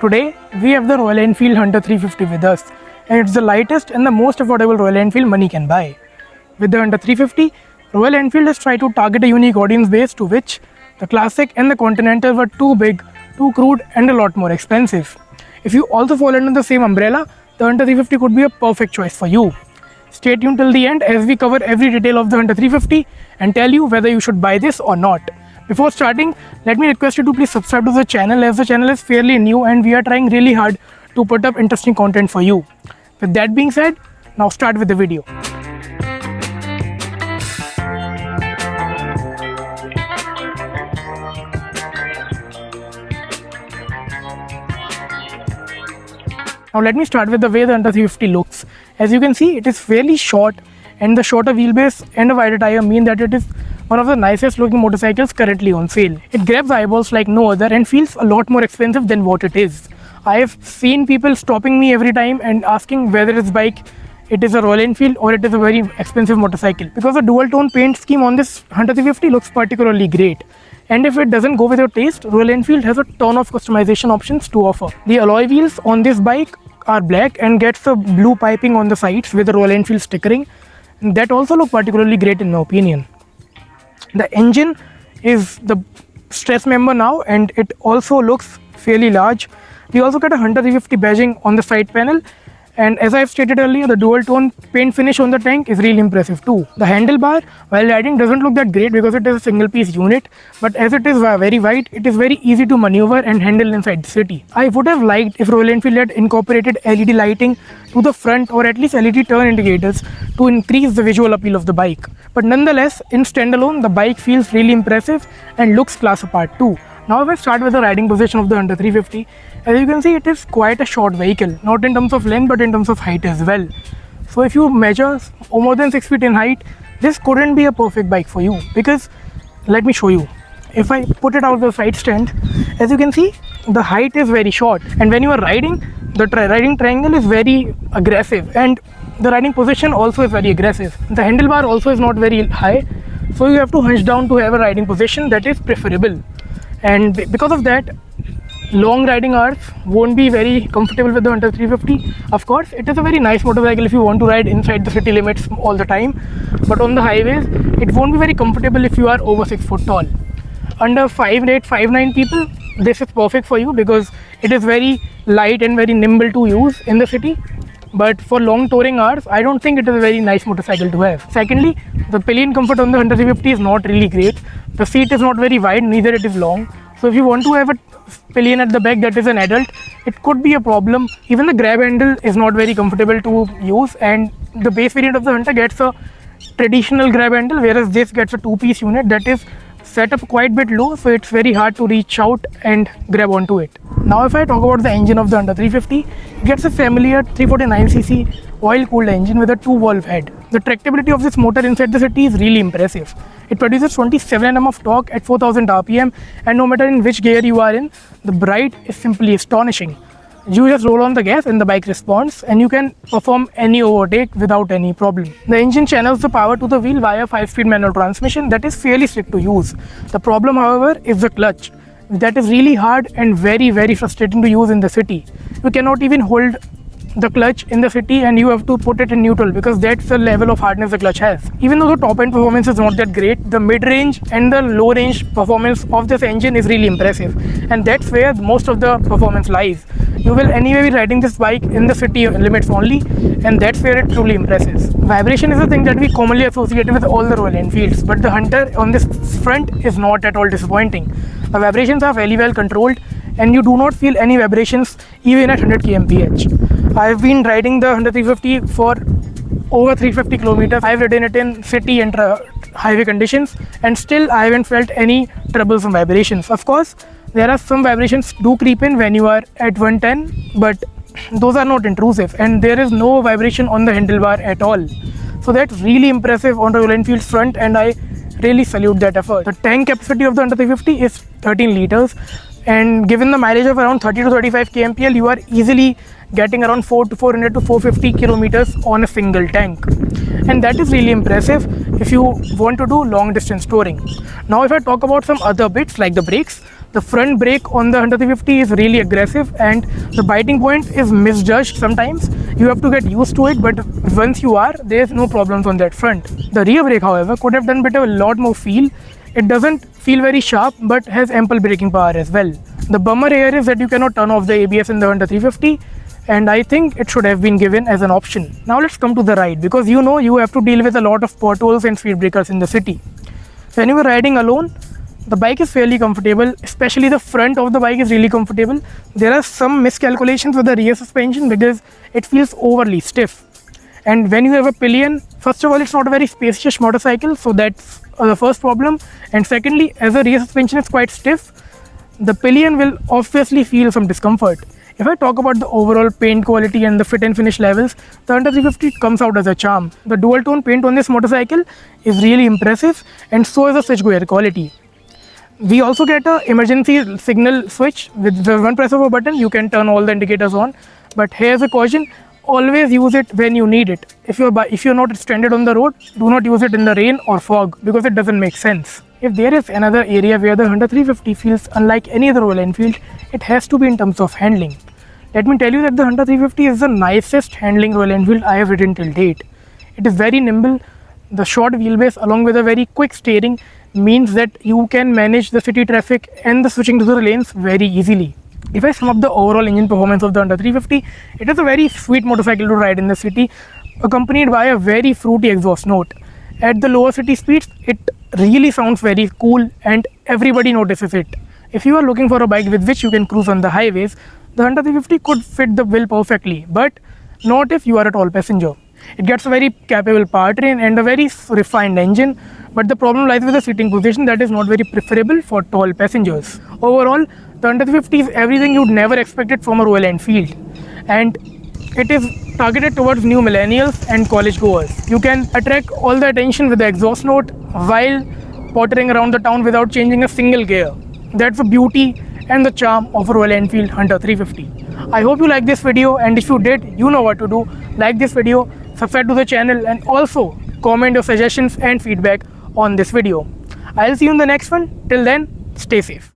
Today, we have the Royal Enfield Hunter 350 with us, and it's the lightest and the most affordable Royal Enfield money can buy. With the Hunter 350, Royal Enfield has tried to target a unique audience base to which the Classic and the Continental were too big, too crude and a lot more expensive. If you also fall under the same umbrella, the Hunter 350 could be a perfect choice for you. Stay tuned till the end as we cover every detail of the Hunter 350 and tell you whether you should buy this or not. Before starting, let me request you to please subscribe to the channel as the channel is fairly new and we are trying really hard to put up interesting content for you. With that being said, now start with the video. Now let me start with the way the Hunter 350 looks. As you can see, it is fairly short, and the shorter wheelbase and a wider tire mean that it is one of the nicest looking motorcycles currently on sale. It grabs eyeballs like no other and feels a lot more expensive than what it is. I have seen people stopping me every time and asking whether this bike it is a Royal Enfield or it is a very expensive motorcycle, because the dual tone paint scheme on this Hunter 350 looks particularly great. And if it doesn't go with your taste, Royal Enfield has a ton of customization options to offer. The alloy wheels on this bike are black and gets the blue piping on the sides with the Royal Enfield stickering. That also look particularly great in my opinion. The engine is the stress member now and it also looks fairly large. We also get a Hunter 350 badging on the side panel, and as I've stated earlier, the dual tone paint finish on the tank is really impressive too. The handlebar while riding doesn't look that great because it is a single piece unit, but as it is very wide, it is very easy to maneuver and handle inside the city. I would have liked if Royal Enfield had incorporated LED lighting to the front or at least LED turn indicators to increase the visual appeal of the bike. But nonetheless, in standalone, the bike feels really impressive and looks class apart too. Now if I start with the riding position of the Hunter 350, as you can see, it is quite a short vehicle, not in terms of length but in terms of height as well. So if you measure more than 6 feet in height, this couldn't be a perfect bike for you, because let me show you. If I put it out of the side stand, as you can see, the height is very short, and when you are riding, the riding triangle is very aggressive and the riding position also is very aggressive. The handlebar also is not very high, so you have to hunch down to have a riding position that is preferable. And because of that, long riding hours won't be very comfortable with the Hunter 350. Of course, it is a very nice motorcycle if you want to ride inside the city limits all the time, but on the highways, it won't be very comfortable if you are over 6 foot tall. Under 5'8", 5'9" people, this is perfect for you because it is very light and very nimble to use in the city. But for long touring hours, I don't think it is a very nice motorcycle to have. Secondly, the pillion comfort on the Hunter 350 is not really great. The seat is not very wide, neither it is long. So if you want to have a pillion at the back that is an adult, it could be a problem. Even the grab handle is not very comfortable to use, and the base variant of the Hunter gets a traditional grab handle, whereas this gets a two-piece unit that is set up quite a bit low, so it's very hard to reach out and grab onto it. Now if I talk about the engine of the Hunter 350, it gets a familiar 349cc oil-cooled engine with a 2-valve head. The tractability of this motor inside the city is really impressive. It produces 27 Nm of torque at 4000 RPM, and no matter in which gear you are in, the ride is simply astonishing. You just roll on the gas and the bike responds, and you can perform any overtake without any problem. The engine channels the power to the wheel via 5-speed manual transmission that is fairly slick to use. The problem, however, is the clutch. That is really hard and very frustrating to use in the city. You cannot even hold the clutch in the city and you have to put it in neutral because that's the level of hardness the clutch has. Even though the top end performance is not that great, the mid-range and the low-range performance of this engine is really impressive, and that's where most of the performance lies. You will anyway be riding this bike in the city limits only, and that's where it truly impresses. Vibration is a thing that we commonly associate with all the Royal Enfields, but the Hunter on this front is not at all disappointing. The vibrations are very well controlled and you do not feel any vibrations even at 100 kmph. I have been riding the Hunter 350 for over 350 kilometers. I have ridden it in city and highway conditions, and still I haven't felt any troublesome vibrations. Of course, there are some vibrations do creep in when you are at 110, but those are not intrusive, and there is no vibration on the handlebar at all. So that's really impressive on the Royal Enfield's front, and I really salute that effort. The tank capacity of the Hunter 350 is 13 liters, and given the mileage of around 30 to 35 kmpl, you are easily getting around 400 to 450 kilometers on a single tank, and that is really impressive if you want to do long distance touring. Now if I talk about some other bits like the brakes, The front brake on the Hunter 350 is really aggressive and the biting point is misjudged sometimes. You have to get used to it, but once you are, there's no problems on that front. The rear brake, however, could have done better, a lot more feel. It doesn't feel very sharp but has ample braking power as well. The bummer here is that you cannot turn off the ABS in the Hunter 350, and I think it should have been given as an option. Now let's come to the ride, because you know you have to deal with a lot of potholes and speed breakers in the city. So when you are riding alone, the bike is fairly comfortable, especially the front of the bike is really comfortable. There are some miscalculations with the rear suspension because it feels overly stiff. And when you have a pillion, first of all, it's not a very spacious motorcycle, so that's the first problem. And secondly, as the rear suspension is quite stiff, the pillion will obviously feel some discomfort. If I talk about the overall paint quality and the fit and finish levels, the Hunter 350 comes out as a charm. The dual tone paint on this motorcycle is really impressive, and so is the switch gear quality. We also get an emergency signal switch. With the one press of a button, you can turn all the indicators on. But here's a caution: always use it when you need it. If you're not stranded on the road, do not use it in the rain or fog, because it doesn't make sense. If there is another area where the Hunter 350 feels unlike any other Royal Enfield, it has to be in terms of handling. Let me tell you that the Hunter 350 is the nicest handling Royal Enfield I have ridden till date. It is very nimble. The short wheelbase along with a very quick steering means that you can manage the city traffic and the switching to the lanes very easily. If I sum up the overall engine performance of the Hunter 350, it is a very sweet motorcycle to ride in the city, accompanied by a very fruity exhaust note. At the lower city speeds, it really sounds very cool and everybody notices it. If you are looking for a bike with which you can cruise on the highways, the Hunter 350 could fit the bill perfectly, but not if you are a tall passenger. It gets a very capable powertrain and a very refined engine, but the problem lies with the seating position that is not very preferable for tall passengers. Overall, the Hunter 350 is everything you'd never expected from a Royal Enfield, and it is targeted towards new millennials and college goers. You can attract all the attention with the exhaust note while pottering around the town without changing a single gear. That's the beauty and the charm of a Royal Enfield Hunter 350. I hope you like this video, and if you did, you know what to do. Like this video, subscribe to the channel, and also comment your suggestions and feedback on this video. I'll see you in the next one. Till then, stay safe.